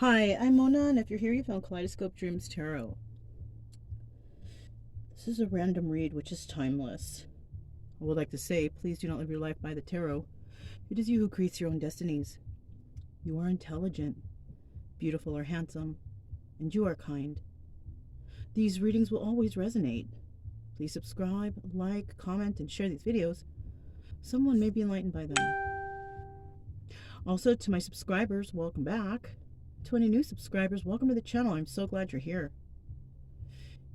Hi, I'm Mona, and if you're here, you found Kaleidoscope Dreams Tarot. This is a random read, which is timeless. I would like to say, please do not live your life by the tarot. It is you who creates your own destinies. You are intelligent, beautiful or handsome, and you are kind. These readings will always resonate. Please subscribe, like, comment, and share these videos. Someone may be enlightened by them. Also, to my subscribers, welcome back. To any new subscribers, welcome to the channel. I'm so glad you're here.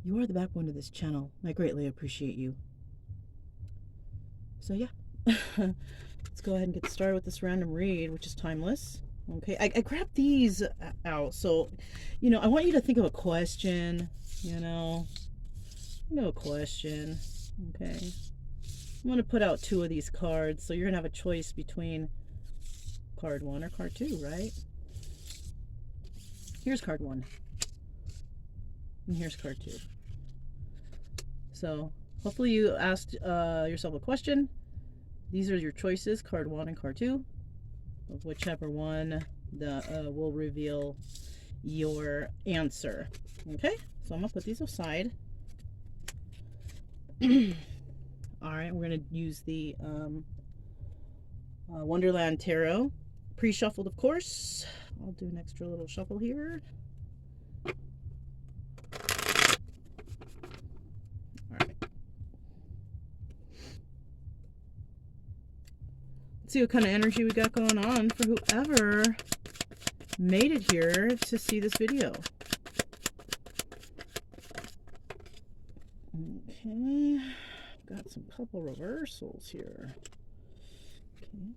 You are the backbone of this channel. I greatly appreciate you. So yeah, let's go ahead and get started with this random read, which is timeless. Okay, I grabbed these out. So, I want you to think of a question, a question. Okay. I'm going to put out 2 of these cards. So you're going to have a choice between card 1 or card 2, right? Here's card 1. And here's card 2. So hopefully you asked yourself a question. These are your choices, card 1 and card 2. Of whichever one will reveal your answer. Okay, so I'm going to put these aside. Alright, we're going to use the Wonderland Tarot. Pre-shuffled, of course. I'll do an extra little shuffle here. Alright. Let's see what kind of energy we got going on for whoever made it here to see this video. Okay. Got some couple reversals here. Okay.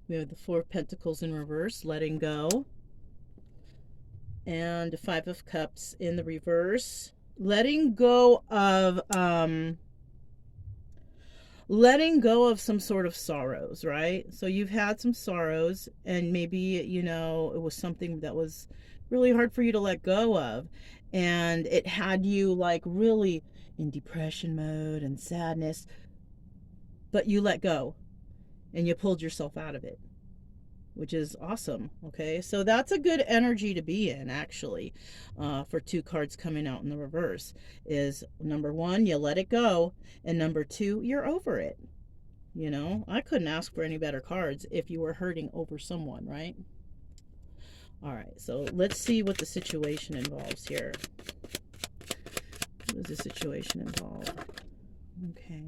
We have the 4 of Pentacles in reverse, letting go. And the 5 of Cups in the reverse. Letting go of some sort of sorrows, right? So you've had some sorrows, and maybe, it was something that was really hard for you to let go of. And it had you like really in depression mode and sadness, but you let go. And you pulled yourself out of it, which is awesome. Okay, so that's a good energy to be in, actually, for 2 cards coming out in the reverse. Is number 1, you let it go, and number 2, you're over it. I couldn't ask for any better cards if you were hurting over someone, right? All right, so let's see what the situation involves here. What does the situation involve? Okay.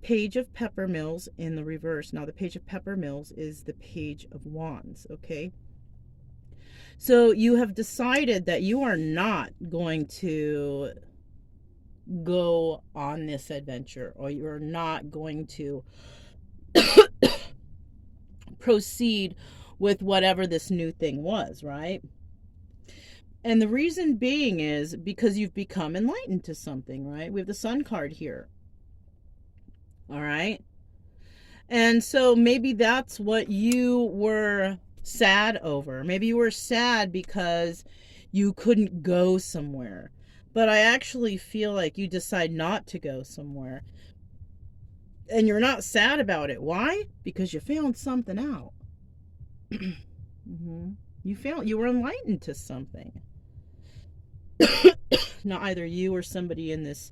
Page of Peppermills in the reverse. Now, the Page of Peppermills is the Page of Wands, okay? So you have decided that you are not going to go on this adventure, or you are not going to proceed with whatever this new thing was, right? And the reason being is because you've become enlightened to something, right? We have the Sun card here. All right. And so maybe that's what you were sad over. Maybe you were sad because you couldn't go somewhere. But I actually feel like you decide not to go somewhere. And you're not sad about it. Why? Because you found something out. You were enlightened to something. Now, either you or somebody in this,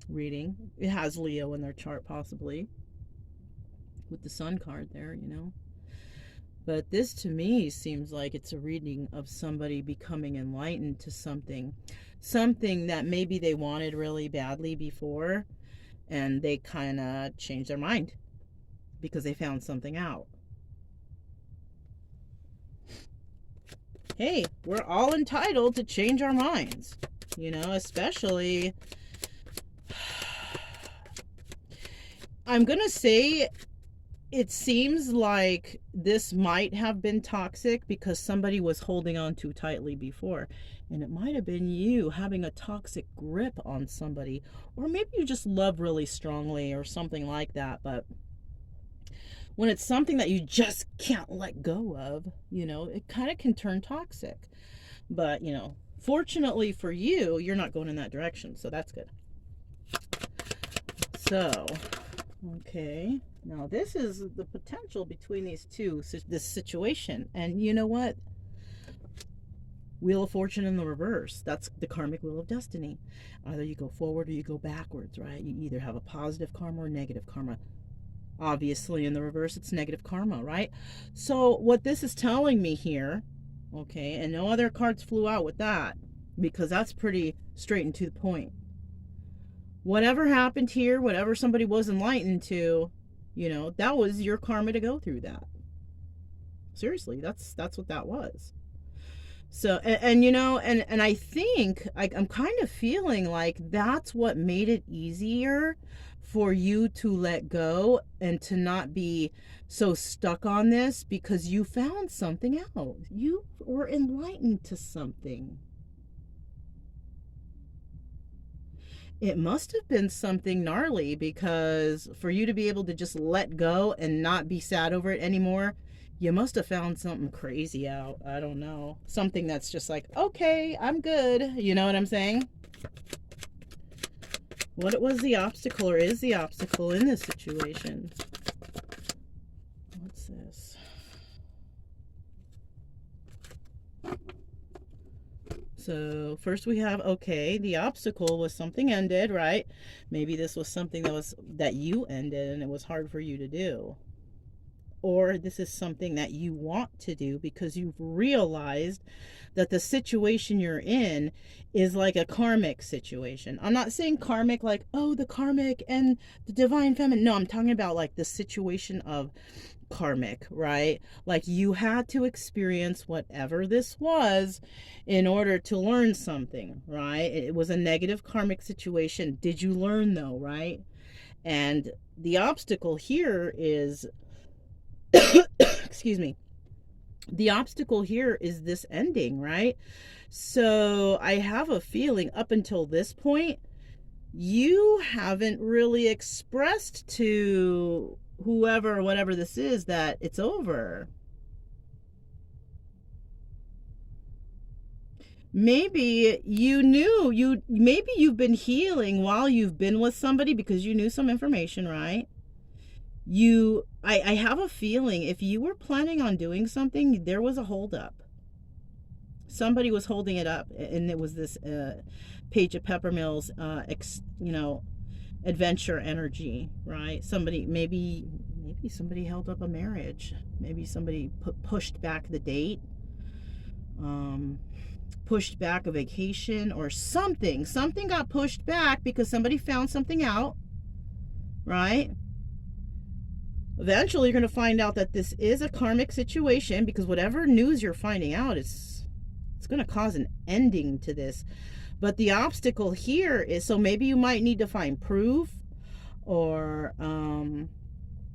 reading, it has Leo in their chart, possibly, with the Sun card there, But this, to me, seems like it's a reading of somebody becoming enlightened to something that maybe they wanted really badly before, and they kind of changed their mind because they found something out. Hey, we're all entitled to change our minds, especially, I'm gonna say, it seems like this might have been toxic because somebody was holding on too tightly before. And it might have been you having a toxic grip on somebody. Or maybe you just love really strongly or something like that. But when it's something that you just can't let go of, it kind of can turn toxic. But, fortunately for you, you're not going in that direction. So that's good. So Okay. Now this is the potential between these two, this situation. And you know what? Wheel of Fortune in the reverse. That's the karmic wheel of destiny. Either you go forward or you go backwards, right? You either have a positive karma or negative karma. Obviously, in the reverse, it's negative karma, right? So what this is telling me here, okay, and no other cards flew out with that, because that's pretty straight and to the point. Whatever happened here, whatever somebody was enlightened to, you know, that was your karma to go through that. Seriously, that's what that was. So, and you know, and I think I'm kind of feeling like that's what made it easier for you to let go and to not be so stuck on this, because you found something out. You were enlightened to something. It must have been something gnarly, because for you to be able to just let go and not be sad over it anymore, you must have found something crazy out. I don't know. Something that's just like, okay, I'm good. You know what I'm saying? What it was the obstacle, or is the obstacle in this situation? What's this? So first we have, okay, the obstacle was something ended, right? Maybe this was something that you ended and it was hard for you to do. Or this is something that you want to do because you've realized that the situation you're in is like a karmic situation. I'm not saying karmic like, oh, the karmic and the divine feminine. No, I'm talking about like the situation of karmic, right? Like you had to experience whatever this was in order to learn something, right? It was a negative karmic situation. Did you learn though, right? And the obstacle here is excuse me, the obstacle here is this ending, right? So I have a feeling up until this point, you haven't really expressed to whoever or whatever this is that it's over. Maybe maybe you've been healing while you've been with somebody because you knew some information, right? I have a feeling if you were planning on doing something, there was a holdup. Somebody was holding it up, and it was this Page of Peppermill's adventure energy, right? Maybe somebody held up a marriage. Maybe somebody pushed back the date, pushed back a vacation or something. Something got pushed back because somebody found something out, right? Eventually, you're going to find out that this is a karmic situation, because whatever news you're finding out, it's going to cause an ending to this. But the obstacle here is, so maybe you might need to find proof, or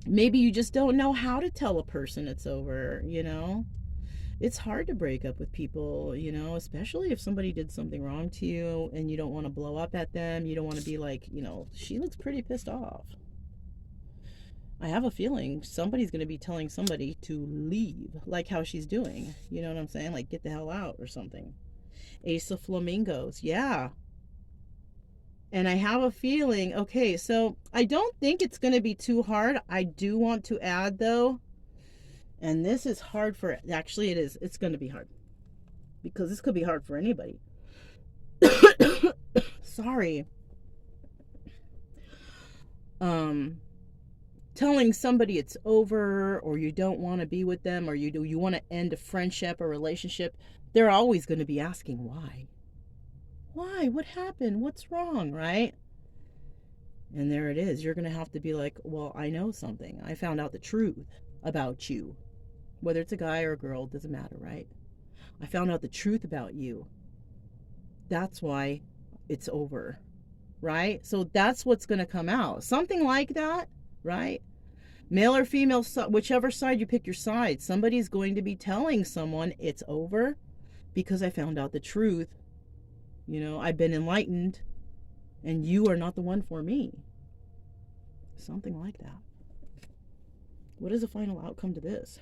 maybe you just don't know how to tell a person it's over, you know? It's hard to break up with people, you know, especially if somebody did something wrong to you and you don't want to blow up at them. You don't want to be like, you know, she looks pretty pissed off. I have a feeling somebody's going to be telling somebody to leave, like how she's doing. You know what I'm saying? Like, get the hell out or something. Ace of Flamingos. Yeah. And I have a feeling, okay, so I don't think it's going to be too hard. I do want to add, though, and this is hard for, actually it is. It's going to be hard. Because this could be hard for anybody. Sorry. Telling somebody it's over, or you don't want to be with them, or you want to end a friendship or relationship, they're always going to be asking why. Why? What happened? What's wrong, right? And there it is. You're going to have to be like, well, I know something. I found out the truth about you. Whether it's a guy or a girl, doesn't matter, right? I found out the truth about you. That's why it's over, right? So that's what's going to come out. Something like that, right? Male or female, whichever side you pick your side, somebody's going to be telling someone it's over because I found out the truth. You know, I've been enlightened and you are not the one for me. Something like that. What is the final outcome to this?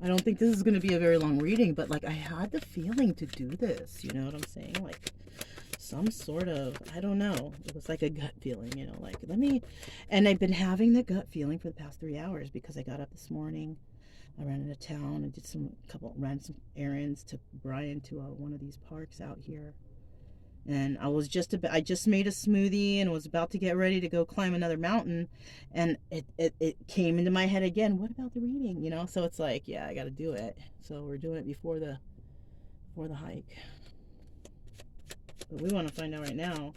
I don't think this is going to be a very long reading, but like I had the feeling to do this. You know what I'm saying? Like, some sort of, I don't know, it was like a gut feeling, you know, like and I've been having the gut feeling for the past 3 hours because I got up this morning. I ran into town and ran some errands, took Brian to one of these parks out here. And I just made a smoothie and was about to get ready to go climb another mountain. And it came into my head again, what about the reading? You know, so it's like, yeah, I got to do it. So we're doing it before the hike. But we want to find out right now.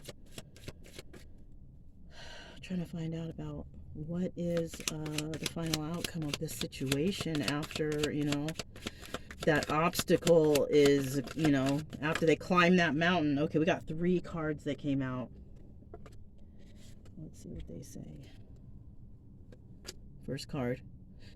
Trying to find out about what is the final outcome of this situation after, you know, that obstacle is, you know, after they climb that mountain. Okay, we got 3 cards that came out. Let's see what they say. First card.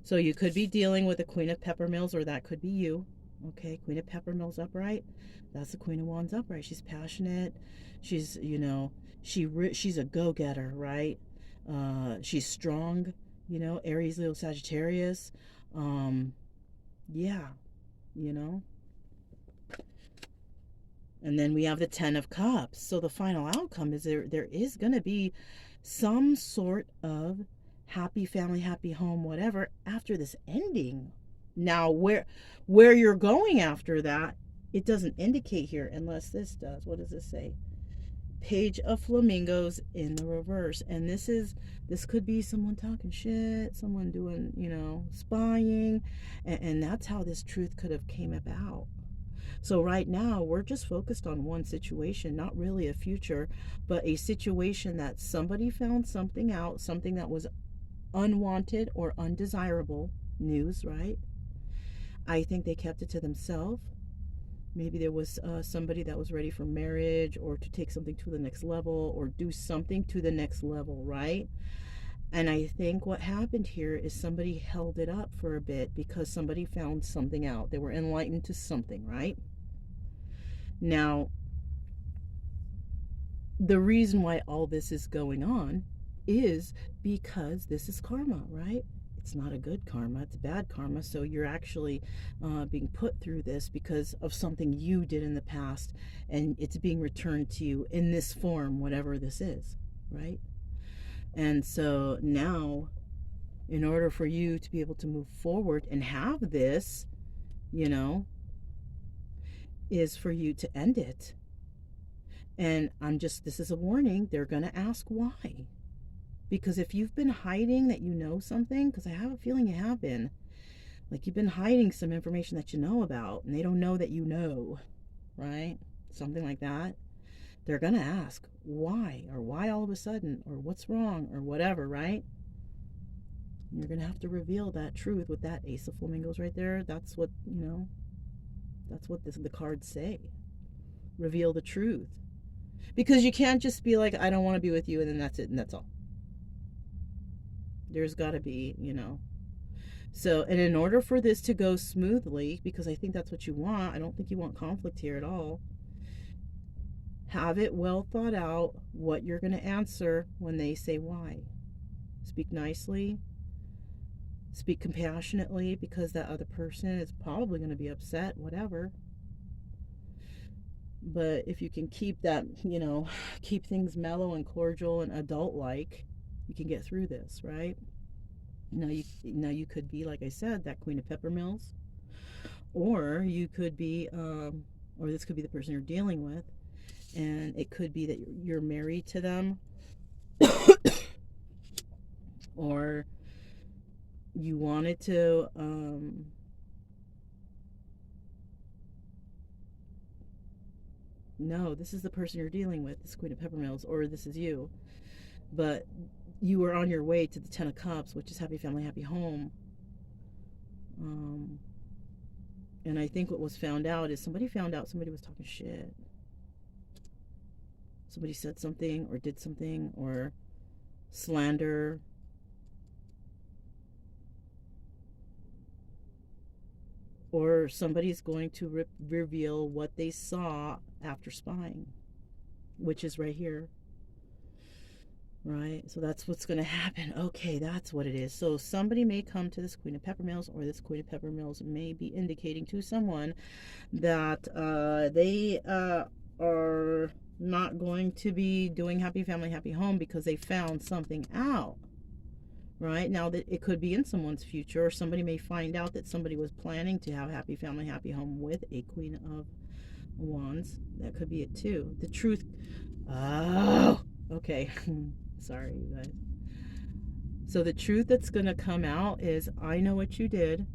So you could be dealing with the Queen of Peppermills, or that could be you. Okay, Queen of Peppermills upright. That's the Queen of Wands upright. She's passionate. She's, you know, she's a go-getter, right? She's strong, you know, Aries, Leo, Sagittarius. Yeah, you know. And then we have the 10 of Cups. So the final outcome is there is going to be some sort of happy family, happy home, whatever, after this ending. Now, where you're going after that, it doesn't indicate here, unless this does. What does this say? Page of Flamingos in the reverse. And this could be someone talking shit, someone doing, you know, spying, and that's how this truth could have came about. So right now we're just focused on one situation, not really a future, but a situation that somebody found something out, something that was unwanted or undesirable news, right? I think they kept it to themselves. Maybe there was somebody that was ready for marriage, or to take something to the next level, or do something to the next level, right? And I think what happened here is somebody held it up for a bit because somebody found something out. They were enlightened to something, right? Now, the reason why all this is going on is because this is karma, right? It's not a good karma, it's bad karma. So you're actually being put through this because of something you did in the past, and it's being returned to you in this form, whatever this is, right? And so now, in order for you to be able to move forward and have this, you know, is for you to end it. And this is a warning, they're going to ask why. Because if you've been hiding that you know something, because I have a feeling you have been, like you've been hiding some information that you know about, and they don't know that you know, right? Something like that. They're going to ask why, or why all of a sudden, or what's wrong, or whatever, right? You're going to have to reveal that truth with that Ace of Flamingos right there. That's what, you know, that's what the cards say. Reveal the truth. Because you can't just be like, I don't want to be with you, and then that's it, and that's all. There's got to be, you know. So, and in order for this to go smoothly, because I think that's what you want, I don't think you want conflict here at all. Have it well thought out what you're going to answer when they say why. Speak nicely. Speak compassionately, because that other person is probably going to be upset, whatever. But if you can keep that, you know, keep things mellow and cordial and adult-like, you can get through this, right? Now you could be, like I said, that Queen of Peppermills, or you could be, or this could be the person you're dealing with, and it could be that you're married to them, or you wanted to, no, this is the person you're dealing with, this Queen of Peppermills, or this is you. But you were on your way to the 10 of Cups, which is happy family, happy home. And I think what was found out is somebody found out somebody was talking shit. Somebody said something or did something or slander. Or somebody's going to reveal what they saw after spying, which is right here. Right? So that's what's going to happen. Okay, that's what it is. So somebody may come to this Queen of Peppermills, or this Queen of Peppermills may be indicating to someone that they are not going to be doing happy family, happy home because they found something out. Right now, that it could be in someone's future, or somebody may find out that somebody was planning to have happy family, happy home with a Queen of Wands. That could be it too. The truth. Oh, okay. Sorry, you guys. So the truth that's going to come out is, I know what you did.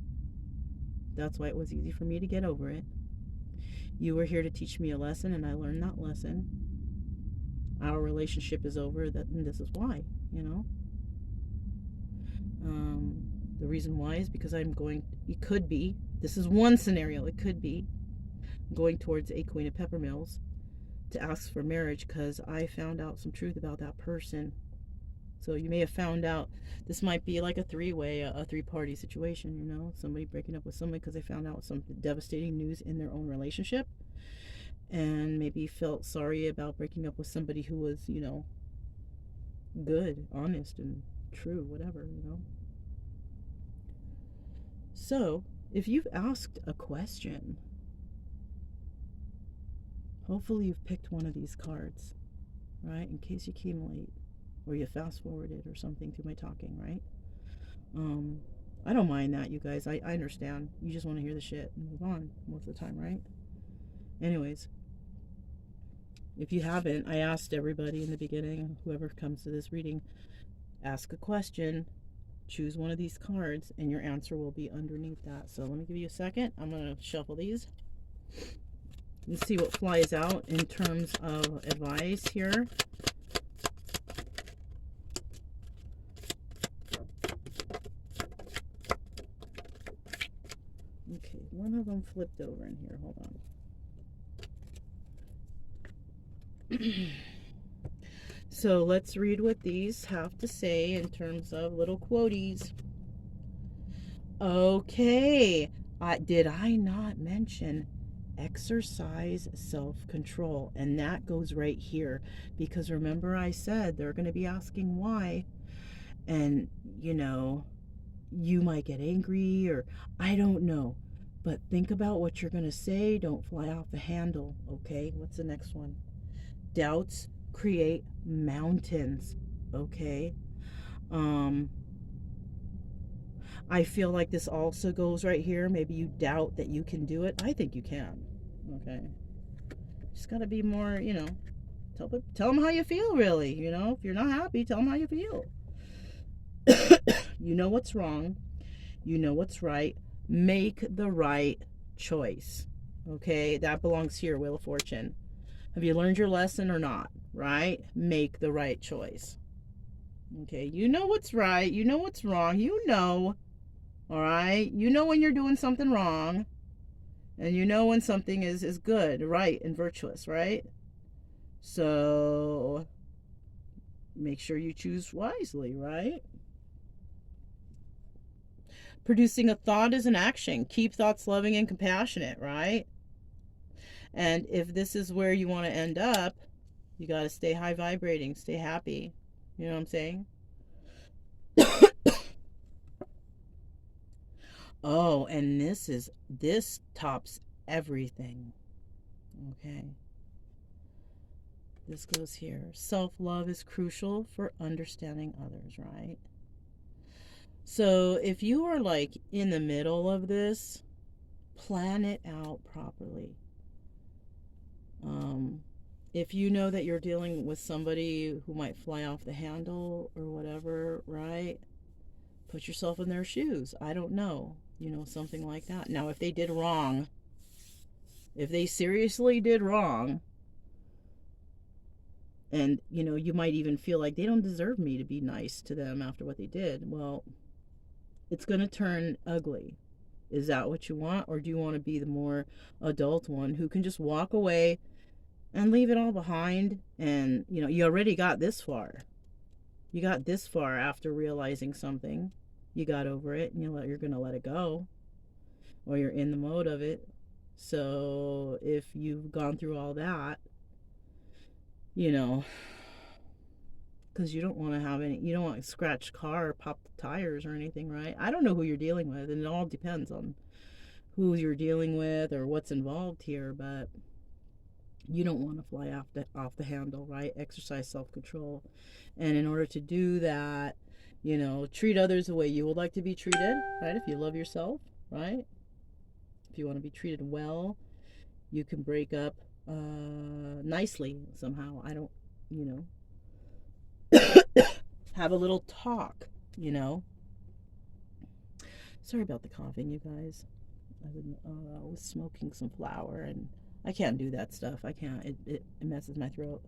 That's why it was easy for me to get over it. You were here to teach me a lesson, and I learned that lesson. Our relationship is over, and this is why, you know. The reason why is because it could be, this is one scenario, it could be going towards a Queen of Peppermills to ask for marriage because I found out some truth about that person. So you may have found out, this might be like a three-way, a three-party situation, you know, somebody breaking up with somebody because they found out some devastating news in their own relationship and maybe felt sorry about breaking up with somebody who was, you know, good, honest, and true, whatever, you know. So, if you've asked a question, hopefully you've picked one of these cards, right? In case you came late or you fast forwarded or something through my talking, right? I don't mind that, you guys. I understand. You just want to hear the shit and move on most of the time, right? Anyways, if you haven't, I asked everybody in the beginning, whoever comes to this reading, ask a question, choose one of these cards, and your answer will be underneath that. So let me give you a second. I'm going to shuffle these and see what flies out in terms of advice here. Okay, one of them flipped over in here. Hold on. So let's read what these have to say in terms of little quoties. Okay, did I not mention exercise self-control? And that goes right here, because remember I said they're going to be asking why, and you know, you might get angry, or I don't know, but think about what you're going to say. Don't fly off the handle. Okay, what's the next one? Doubts create mountains. Okay. I feel like this also goes right here. Maybe you doubt that you can do it. I think you can. Okay. Just got to be more, you know, tell them how you feel, really. You know, if you're not happy, tell them how you feel. You know what's wrong. You know what's right. Make the right choice. Okay. That belongs here, Wheel of Fortune. Have you learned your lesson or not? Right? Make the right choice. Okay. You know what's right. You know what's wrong. You know. All right, you know when you're doing something wrong, and you know when something is good, right, and virtuous, right? So make sure you choose wisely, right? Producing a thought is an action. Keep thoughts loving and compassionate, right? And if this is where you want to end up, you got to stay high vibrating, stay happy. You know what I'm saying? Oh, and this tops everything. Okay. This goes here. Self-love is crucial for understanding others, right? So if you are like in the middle of this, plan it out properly. If you know that you're dealing with somebody who might fly off the handle or whatever, right? Put yourself in their shoes. I don't know. You know, something like that. Now, if they did wrong, if they seriously did wrong, and, you know, you might even feel like they don't deserve me to be nice to them after what they did, well, it's going to turn ugly. Is that what you want? Or do you want to be the more adult one who can just walk away and leave it all behind? And, you know, you already got this far. You got this far after realizing something. You got over it, and you're going to let it go. Or you're in the mode of it. So if you've gone through all that, you know, because you don't want to have any, you don't want to scratch car or pop the tires or anything, right? I don't know who you're dealing with, and it all depends on who you're dealing with or what's involved here, but You don't want to fly off the handle, right? Exercise self-control. And in order to do that, treat others the way you would like to be treated, right? If you love yourself, right? If you want to be treated well, you can break up nicely somehow. I don't, you know, have a little talk, you know. Sorry about the coughing, you guys. I was smoking some flower, and I can't do that stuff. I can't. It messes my throat.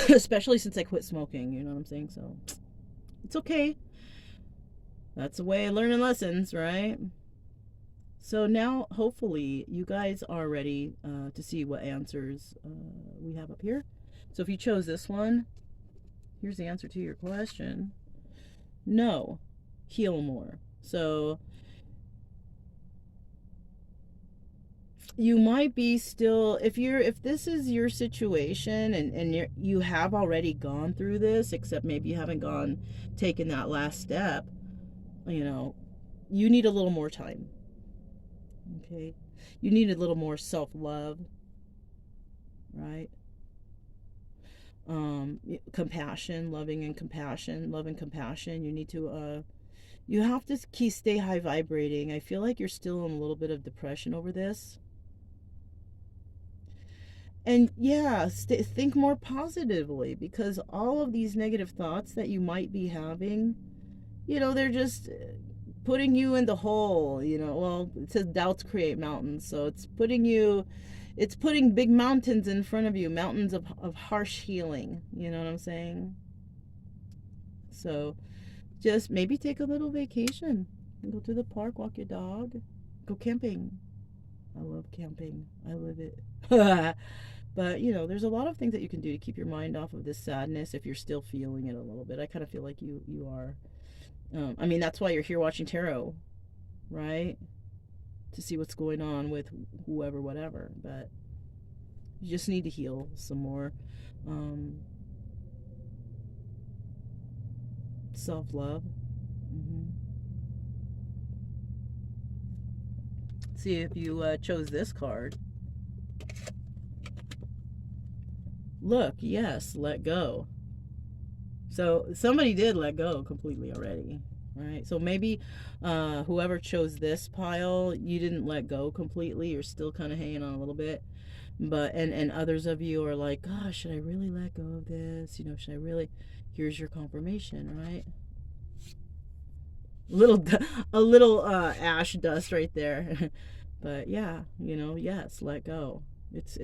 Especially since I quit smoking, you know what I'm saying? So it's okay. That's a way of learning lessons, right? So now, hopefully, you guys are ready to see what answers we have up here. So if you chose this one, here's the answer to your question. No, heal more. So you might be still, if this is your situation, and you have already gone through this, except maybe you haven't taken that last step, you need a little more time. Okay, you need a little more self-love, right? Compassion, love and compassion. You need to you have to stay high vibrating. I feel like you're still in a little bit of depression over this. And yeah, think more positively, because all of these negative thoughts that you might be having, they're just putting you in the hole. Well, it says doubts create mountains, so it's putting big mountains in front of you, mountains of harsh healing. You know what I'm saying? So just maybe take a little vacation, go to the park, walk your dog, go camping. I love camping. I live it. But, there's a lot of things that you can do to keep your mind off of this sadness if you're still feeling it a little bit. I kind of feel like you are. I mean, that's why you're here watching tarot, right? To see what's going on with whoever, whatever. But you just need to heal some more. Self-love. Mm-hmm. See if you chose this card. Look, yes, let go. So somebody did let go completely already, right? So maybe whoever chose this pile, you didn't let go completely. You're still kind of hanging on a little bit. But and others of you are like, gosh, should I really let go of this? Should I really? Here's your confirmation, right? A little ash dust right there. But yeah, yes, let go. It's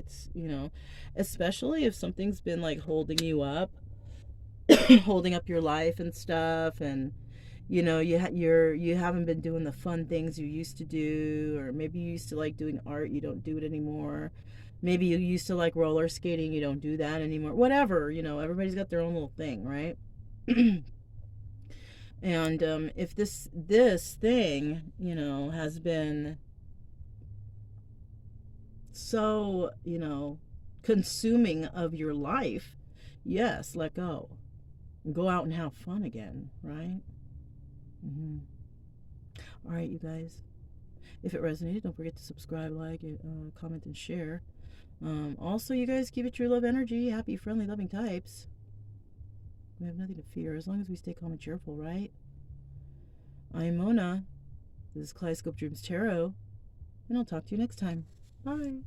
especially if something's been like holding you up, holding up your life and stuff, and you haven't been doing the fun things you used to do, or maybe you used to like doing art, you don't do it anymore. Maybe you used to like roller skating, you don't do that anymore. Whatever, everybody's got their own little thing, right? And if this thing, has been so, consuming of your life, yes, let go. Go out and have fun again, right? Mm-hmm. All right, you guys. If it resonated, don't forget to subscribe, like, comment, and share. Also, you guys, keep it true love energy. Happy, friendly, loving types. We have nothing to fear as long as we stay calm and cheerful, right? I'm Mona. This is Kaleidoscope Dreams Tarot, and I'll talk to you next time. Bye.